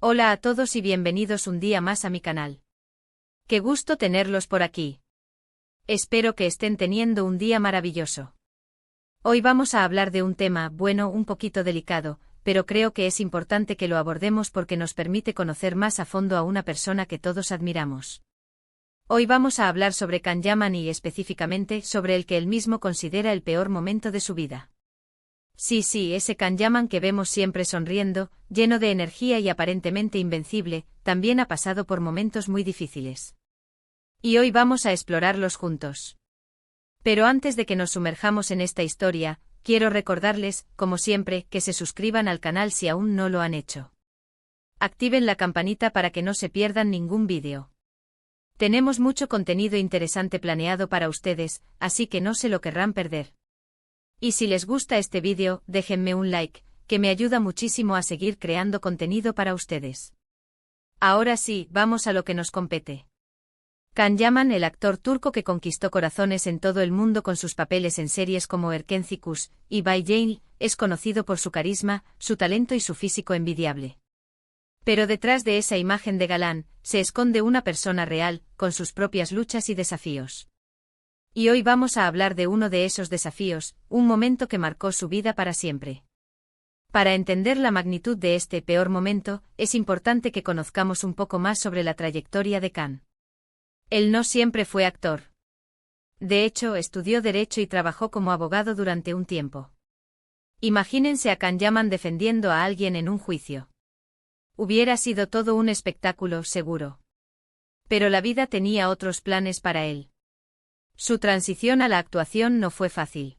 Hola a todos y bienvenidos un día más a mi canal. Qué gusto tenerlos por aquí. Espero que estén teniendo un día maravilloso. Hoy vamos a hablar de un tema, bueno, un poquito delicado, pero creo que es importante que lo abordemos porque nos permite conocer más a fondo a una persona que todos admiramos. Hoy vamos a hablar sobre Can Yaman y específicamente sobre el que él mismo considera el peor momento de su vida. Sí, ese Can Yaman que vemos siempre sonriendo, lleno de energía y aparentemente invencible, también ha pasado por momentos muy difíciles. Y hoy vamos a explorarlos juntos. Pero antes de que nos sumerjamos en esta historia, quiero recordarles, como siempre, que se suscriban al canal si aún no lo han hecho. Activen la campanita para que no se pierdan ningún vídeo. Tenemos mucho contenido interesante planeado para ustedes, así que no se lo querrán perder. Y si les gusta este vídeo, déjenme un like, que me ayuda muchísimo a seguir creando contenido para ustedes. Ahora sí, vamos a lo que nos compete. Can Yaman, el actor turco que conquistó corazones en todo el mundo con sus papeles en series como Erkenci y Bay Jane, es conocido por su carisma, su talento y su físico envidiable. Pero detrás de esa imagen de galán, se esconde una persona real, con sus propias luchas y desafíos. Y hoy vamos a hablar de uno de esos desafíos, un momento que marcó su vida para siempre. Para entender la magnitud de este peor momento, es importante que conozcamos un poco más sobre la trayectoria de Can. Él no siempre fue actor. De hecho, estudió Derecho y trabajó como abogado durante un tiempo. Imagínense a Can Yaman defendiendo a alguien en un juicio. Hubiera sido todo un espectáculo, seguro. Pero la vida tenía otros planes para él. Su transición a la actuación no fue fácil.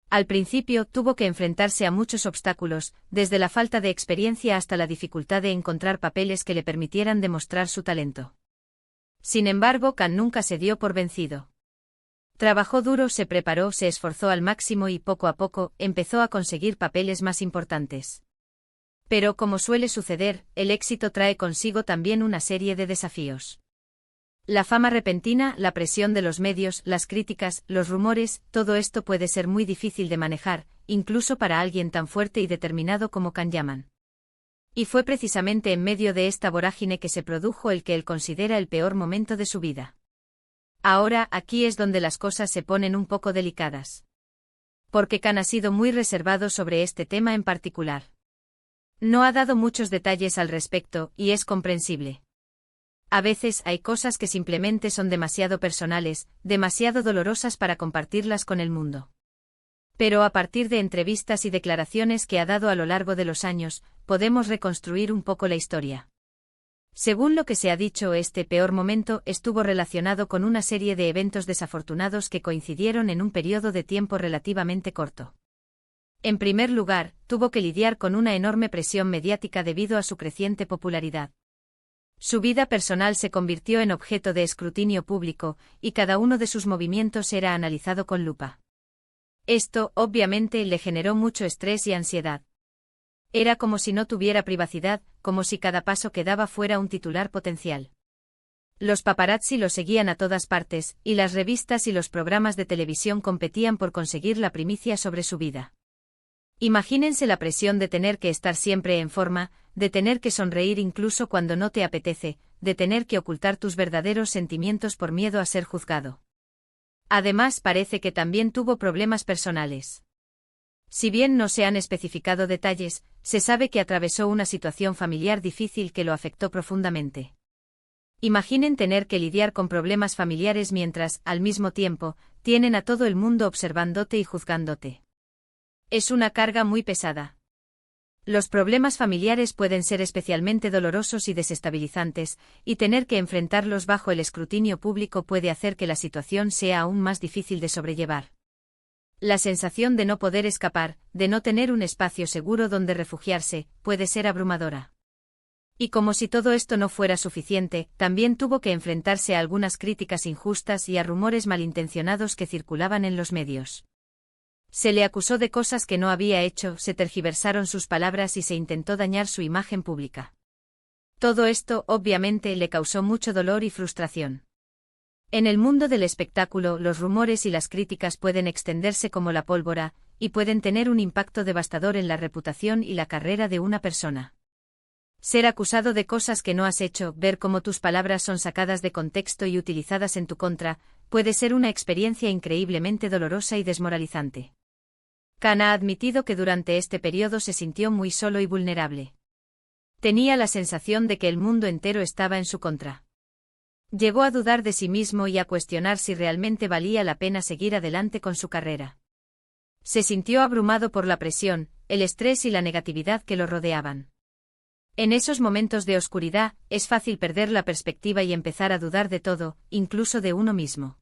Al principio tuvo que enfrentarse a muchos obstáculos, desde la falta de experiencia hasta la dificultad de encontrar papeles que le permitieran demostrar su talento. Sin embargo, Can nunca se dio por vencido. Trabajó duro, se preparó, se esforzó al máximo y poco a poco empezó a conseguir papeles más importantes. Pero como suele suceder, el éxito trae consigo también una serie de desafíos. La fama repentina, la presión de los medios, las críticas, los rumores, todo esto puede ser muy difícil de manejar, incluso para alguien tan fuerte y determinado como Can Yaman. Y fue precisamente en medio de esta vorágine que se produjo el que él considera el peor momento de su vida. Ahora, aquí es donde las cosas se ponen un poco delicadas. Porque Can ha sido muy reservado sobre este tema en particular. No ha dado muchos detalles al respecto, y es comprensible. A veces hay cosas que simplemente son demasiado personales, demasiado dolorosas para compartirlas con el mundo. Pero a partir de entrevistas y declaraciones que ha dado a lo largo de los años, podemos reconstruir un poco la historia. Según lo que se ha dicho, este peor momento estuvo relacionado con una serie de eventos desafortunados que coincidieron en un periodo de tiempo relativamente corto. En primer lugar, tuvo que lidiar con una enorme presión mediática debido a su creciente popularidad. Su vida personal se convirtió en objeto de escrutinio público, y cada uno de sus movimientos era analizado con lupa. Esto, obviamente, le generó mucho estrés y ansiedad. Era como si no tuviera privacidad, como si cada paso que daba fuera un titular potencial. Los paparazzi lo seguían a todas partes, y las revistas y los programas de televisión competían por conseguir la primicia sobre su vida. Imagínense la presión de tener que estar siempre en forma, de tener que sonreír incluso cuando no te apetece, de tener que ocultar tus verdaderos sentimientos por miedo a ser juzgado. Además, parece que también tuvo problemas personales. Si bien no se han especificado detalles, se sabe que atravesó una situación familiar difícil que lo afectó profundamente. Imaginen tener que lidiar con problemas familiares mientras, al mismo tiempo, tienen a todo el mundo observándote y juzgándote. Es una carga muy pesada. Los problemas familiares pueden ser especialmente dolorosos y desestabilizantes, y tener que enfrentarlos bajo el escrutinio público puede hacer que la situación sea aún más difícil de sobrellevar. La sensación de no poder escapar, de no tener un espacio seguro donde refugiarse, puede ser abrumadora. Y como si todo esto no fuera suficiente, también tuvo que enfrentarse a algunas críticas injustas y a rumores malintencionados que circulaban en los medios. Se le acusó de cosas que no había hecho, se tergiversaron sus palabras y se intentó dañar su imagen pública. Todo esto, obviamente, le causó mucho dolor y frustración. En el mundo del espectáculo, los rumores y las críticas pueden extenderse como la pólvora, y pueden tener un impacto devastador en la reputación y la carrera de una persona. Ser acusado de cosas que no has hecho, ver cómo tus palabras son sacadas de contexto y utilizadas en tu contra, puede ser una experiencia increíblemente dolorosa y desmoralizante. Khan ha admitido que durante este periodo se sintió muy solo y vulnerable. Tenía la sensación de que el mundo entero estaba en su contra. Llegó a dudar de sí mismo y a cuestionar si realmente valía la pena seguir adelante con su carrera. Se sintió abrumado por la presión, el estrés y la negatividad que lo rodeaban. En esos momentos de oscuridad, es fácil perder la perspectiva y empezar a dudar de todo, incluso de uno mismo.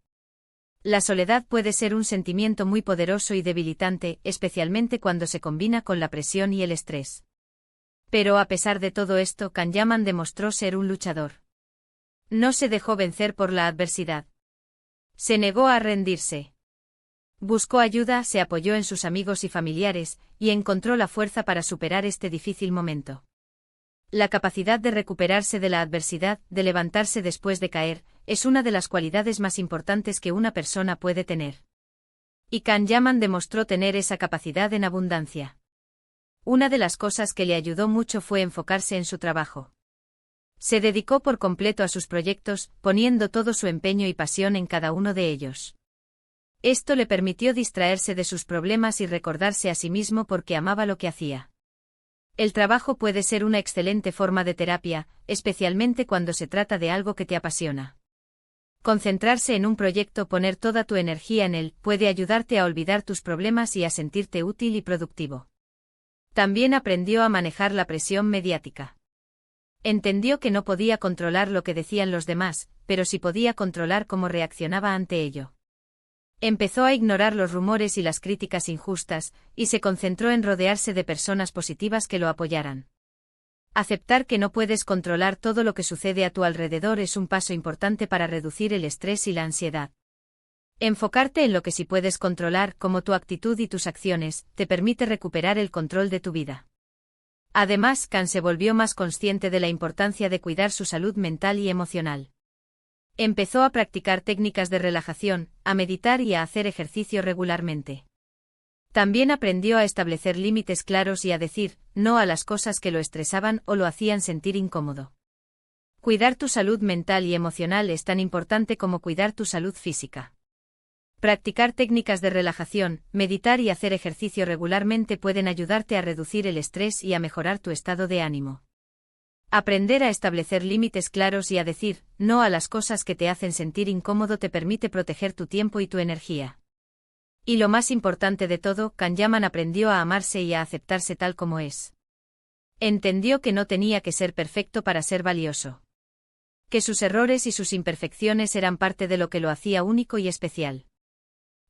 La soledad puede ser un sentimiento muy poderoso y debilitante, especialmente cuando se combina con la presión y el estrés. Pero a pesar de todo esto, Khan Yaman demostró ser un luchador. No se dejó vencer por la adversidad. Se negó a rendirse. Buscó ayuda, se apoyó en sus amigos y familiares, y encontró la fuerza para superar este difícil momento. La capacidad de recuperarse de la adversidad, de levantarse después de caer, es una de las cualidades más importantes que una persona puede tener. Y Khan Yaman demostró tener esa capacidad en abundancia. Una de las cosas que le ayudó mucho fue enfocarse en su trabajo. Se dedicó por completo a sus proyectos, poniendo todo su empeño y pasión en cada uno de ellos. Esto le permitió distraerse de sus problemas y recordarse a sí mismo porque amaba lo que hacía. El trabajo puede ser una excelente forma de terapia, especialmente cuando se trata de algo que te apasiona. Concentrarse en un proyecto, poner toda tu energía en él, puede ayudarte a olvidar tus problemas y a sentirte útil y productivo. También aprendió a manejar la presión mediática. Entendió que no podía controlar lo que decían los demás, pero sí podía controlar cómo reaccionaba ante ello. Empezó a ignorar los rumores y las críticas injustas, y se concentró en rodearse de personas positivas que lo apoyaran. Aceptar que no puedes controlar todo lo que sucede a tu alrededor es un paso importante para reducir el estrés y la ansiedad. Enfocarte en lo que sí puedes controlar, como tu actitud y tus acciones, te permite recuperar el control de tu vida. Además, Khan se volvió más consciente de la importancia de cuidar su salud mental y emocional. Empezó a practicar técnicas de relajación, a meditar y a hacer ejercicio regularmente. También aprendió a establecer límites claros y a decir no a las cosas que lo estresaban o lo hacían sentir incómodo. Cuidar tu salud mental y emocional es tan importante como cuidar tu salud física. Practicar técnicas de relajación, meditar y hacer ejercicio regularmente pueden ayudarte a reducir el estrés y a mejorar tu estado de ánimo. Aprender a establecer límites claros y a decir no a las cosas que te hacen sentir incómodo te permite proteger tu tiempo y tu energía. Y lo más importante de todo, Khan Yaman aprendió a amarse y a aceptarse tal como es. Entendió que no tenía que ser perfecto para ser valioso. Que sus errores y sus imperfecciones eran parte de lo que lo hacía único y especial.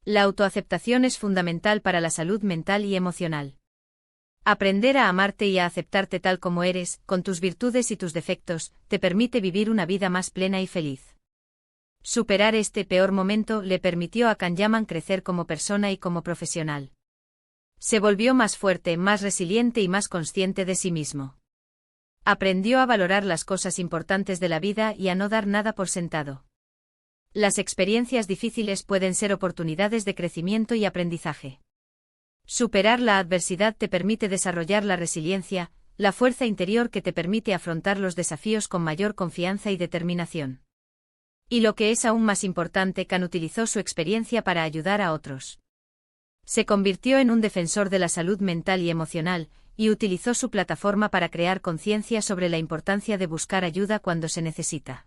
La autoaceptación es fundamental para la salud mental y emocional. Aprender a amarte y a aceptarte tal como eres, con tus virtudes y tus defectos, te permite vivir una vida más plena y feliz. Superar este peor momento le permitió a Khan Yaman crecer como persona y como profesional. Se volvió más fuerte, más resiliente y más consciente de sí mismo. Aprendió a valorar las cosas importantes de la vida y a no dar nada por sentado. Las experiencias difíciles pueden ser oportunidades de crecimiento y aprendizaje. Superar la adversidad te permite desarrollar la resiliencia, la fuerza interior que te permite afrontar los desafíos con mayor confianza y determinación. Y lo que es aún más importante, Khan utilizó su experiencia para ayudar a otros. Se convirtió en un defensor de la salud mental y emocional, y utilizó su plataforma para crear conciencia sobre la importancia de buscar ayuda cuando se necesita.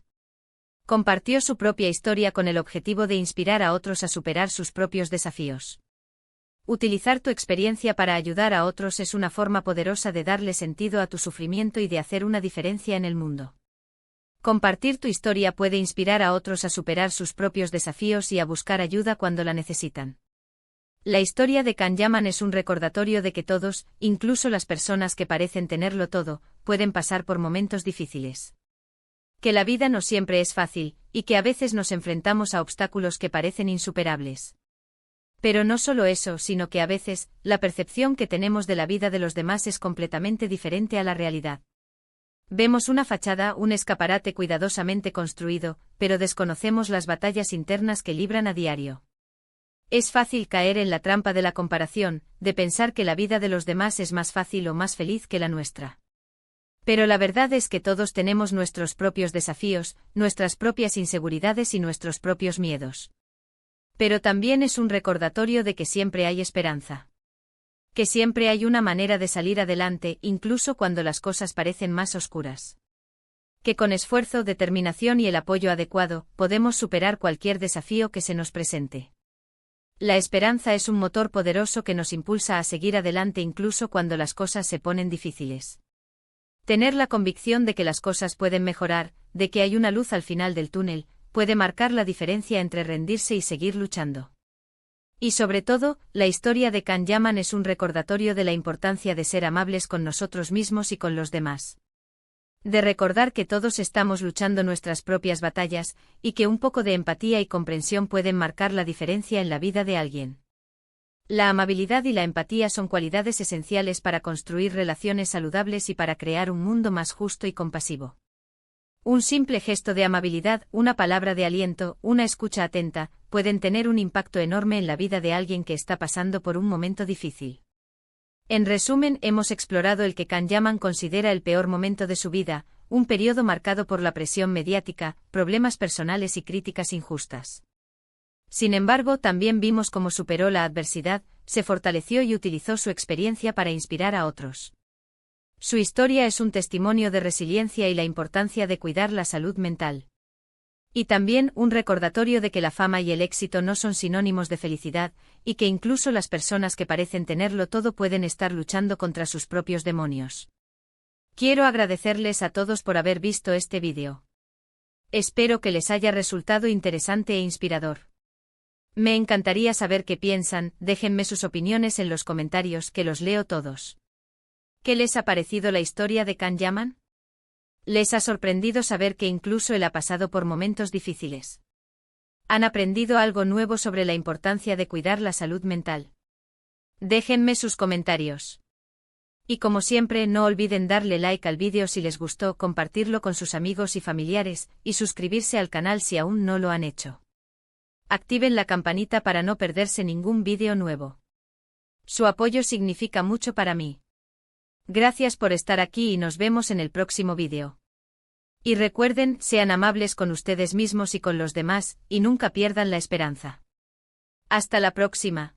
Compartió su propia historia con el objetivo de inspirar a otros a superar sus propios desafíos. Utilizar tu experiencia para ayudar a otros es una forma poderosa de darle sentido a tu sufrimiento y de hacer una diferencia en el mundo. Compartir tu historia puede inspirar a otros a superar sus propios desafíos y a buscar ayuda cuando la necesitan. La historia de Khan Yaman es un recordatorio de que todos, incluso las personas que parecen tenerlo todo, pueden pasar por momentos difíciles. Que la vida no siempre es fácil, y que a veces nos enfrentamos a obstáculos que parecen insuperables. Pero no solo eso, sino que a veces, la percepción que tenemos de la vida de los demás es completamente diferente a la realidad. Vemos una fachada, un escaparate cuidadosamente construido, pero desconocemos las batallas internas que libran a diario. Es fácil caer en la trampa de la comparación, de pensar que la vida de los demás es más fácil o más feliz que la nuestra. Pero la verdad es que todos tenemos nuestros propios desafíos, nuestras propias inseguridades y nuestros propios miedos. Pero también es un recordatorio de que siempre hay esperanza. Que siempre hay una manera de salir adelante, incluso cuando las cosas parecen más oscuras. Que con esfuerzo, determinación y el apoyo adecuado, podemos superar cualquier desafío que se nos presente. La esperanza es un motor poderoso que nos impulsa a seguir adelante incluso cuando las cosas se ponen difíciles. Tener la convicción de que las cosas pueden mejorar, de que hay una luz al final del túnel, puede marcar la diferencia entre rendirse y seguir luchando. Y sobre todo, la historia de Can Yaman es un recordatorio de la importancia de ser amables con nosotros mismos y con los demás. De recordar que todos estamos luchando nuestras propias batallas, y que un poco de empatía y comprensión pueden marcar la diferencia en la vida de alguien. La amabilidad y la empatía son cualidades esenciales para construir relaciones saludables y para crear un mundo más justo y compasivo. Un simple gesto de amabilidad, una palabra de aliento, una escucha atenta, pueden tener un impacto enorme en la vida de alguien que está pasando por un momento difícil. En resumen, hemos explorado el que Can Yaman considera el peor momento de su vida, un periodo marcado por la presión mediática, problemas personales y críticas injustas. Sin embargo, también vimos cómo superó la adversidad, se fortaleció y utilizó su experiencia para inspirar a otros. Su historia es un testimonio de resiliencia y la importancia de cuidar la salud mental. Y también un recordatorio de que la fama y el éxito no son sinónimos de felicidad, y que incluso las personas que parecen tenerlo todo pueden estar luchando contra sus propios demonios. Quiero agradecerles a todos por haber visto este vídeo. Espero que les haya resultado interesante e inspirador. Me encantaría saber qué piensan, déjenme sus opiniones en los comentarios que los leo todos. ¿Qué les ha parecido la historia de Can Yaman? ¿Les ha sorprendido saber que incluso él ha pasado por momentos difíciles? ¿Han aprendido algo nuevo sobre la importancia de cuidar la salud mental? Déjenme sus comentarios. Y como siempre, no olviden darle like al vídeo si les gustó, compartirlo con sus amigos y familiares, y suscribirse al canal si aún no lo han hecho. Activen la campanita para no perderse ningún vídeo nuevo. Su apoyo significa mucho para mí. Gracias por estar aquí y nos vemos en el próximo vídeo. Y recuerden, sean amables con ustedes mismos y con los demás, y nunca pierdan la esperanza. Hasta la próxima.